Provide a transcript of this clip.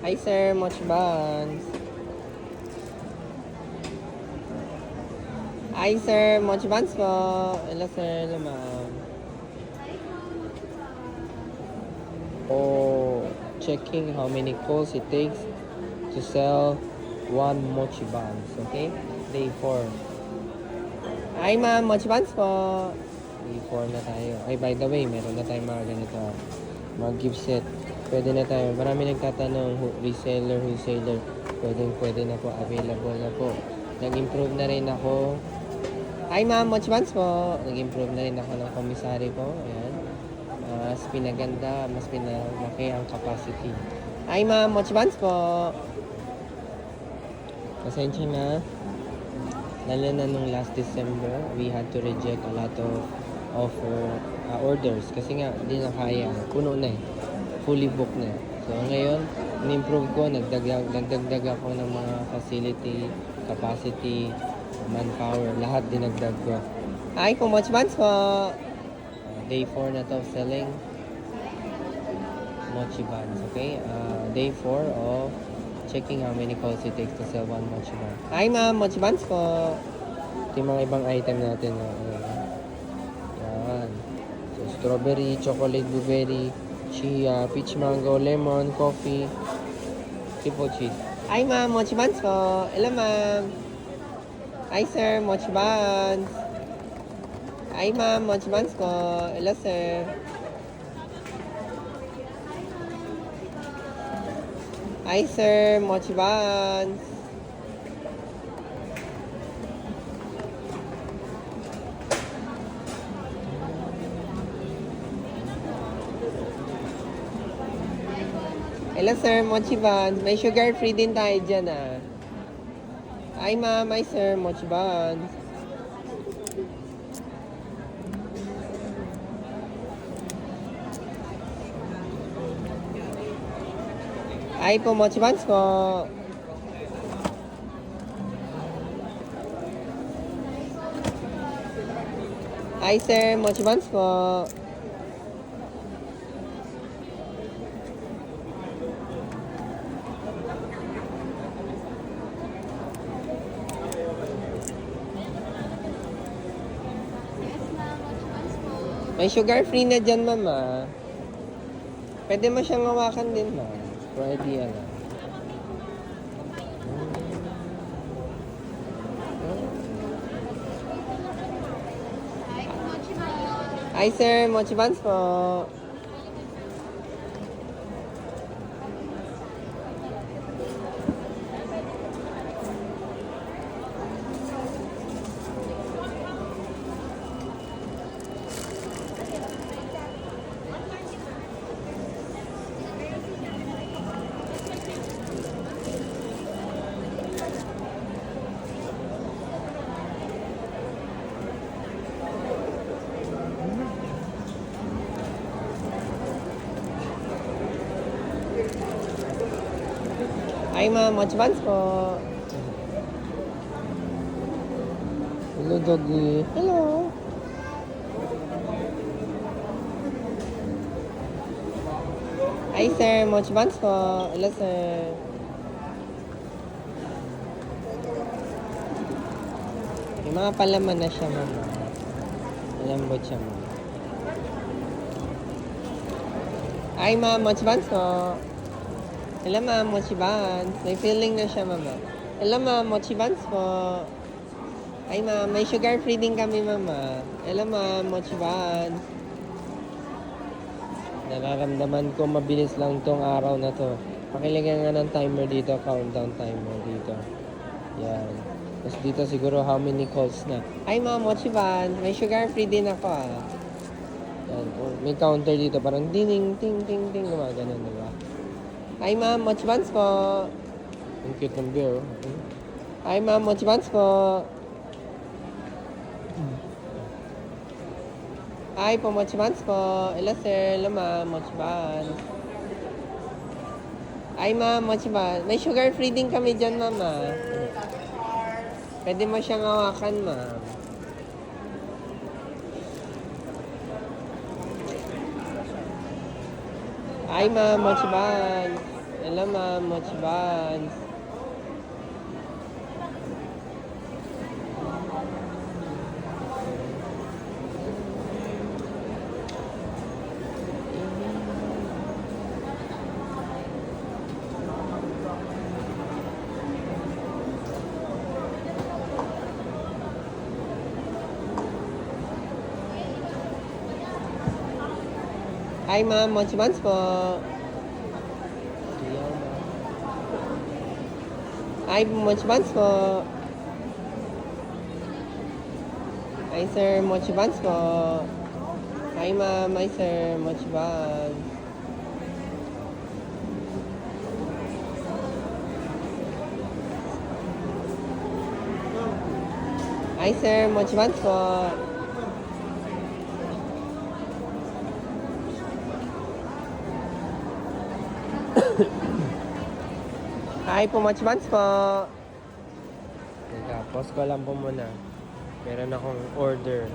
Hi, sir. Mochi buns. Hi, sir. Mochi buns po. Hello, sir. Hello, ma'am. Oh, checking how many calls it takes to sell one mochi buns. Okay? Day 4. Hi, ma'am. Mochi buns po. Day 4 na tayo. Ay, by the way, meron na tayong mga ganito. Mga gift set. Pwede na tayo. Marami nagtatanong, reseller, wholesaler. Pwede na po. Available na po. Nag-improve na rin ako. Hi, ma'am. Mochi buns po. Nag-improve na rin ako ng commissary po. Ayan. Mas pinaganda, mas pinalaki ang capacity. Hi, ma'am. Mochi buns po. Pasensya na. Lalo na nung last December, we had to reject a lot of orders. Kasi nga, hindi na kaya. Puno na eh. Fully booked na. So, ngayon, in-improve ko. Nagdagdag ako ng mga facility, capacity, manpower. Lahat dinagdag ko. Hi, kung Mochi buns po. Day 4 na to selling mochi buns, okay? Day 4 of checking how many calls it takes to sell one mochi bun. Hi, ma'am. Mochi buns po. Ito yung mga ibang item natin. Yan. So, strawberry, chocolate, blueberry, chia, peach mango, lemon, coffee, triple cheese. Hi, ma'am. Mochi buns po. Hello, ma'am. Hi, sir. Mochi buns. Hi, ma'am. Mochi buns po. Hello, sir. Hi, sir. Mochi buns. Hello, sir. Mochi buns. May sugar free din tayo dyan, ah. Hi, ma'am. Hi, sir. Mochi buns. Hi po, Mochi buns po. Hi, sir. Mochi buns po. May sugar free na dyan, mama. Pwede mo siyang hawakan din, ma'am. For idea lang. Hi, sir. Mochi buns po. Hi, ma'am. Mochi buns po. Hello, doggy. Hello. Hi, sir. Mochi buns po. Hello, sir. Yung mga palaman na siya, mama. Malambot siya, mama. Hi, ma'am. Mochi buns po. Hello, ma'am. Mochi buns. May filling na siya, mama. Hello, ma'am. Mochi buns po. Hi, ma'am. May sugar free din kami, mama. Hello, ma'am. Mochi buns. Nararamdaman ko mabilis lang tong araw na to. Pakilagyan nga ng timer dito. Countdown timer dito. Yan. Tapos dito siguro how many calls na. Hi, ma'am. Mochi buns. May sugar free din ako, ah. Yan. May counter dito. Parang ding, ting, ting, ting. Ganun, diba? Hi, ma'am. Mochi buns po. Ang cute ng bear. Hi, ma'am. Mochi buns po. Hi po, Mochi buns po. Hello, sir. Hello, ma'am. Mochi buns. Hi, ma'am. Mochi buns. May sugar free din kami dyan, mama. Pwede mo siyang hawakan, ma'am. Hi, ma'am. Mochi buns. Hello ma'am, mochi buns. Hi ma'am, mochi buns po. Hi, mochi buns po. Hi sir, mochi buns po. Hi ma'am, hi sir, mochi buns. Hi sir, mochi buns po. Hi po, mochi buns po. Teka, pause ko lang po muna. Meron akong order.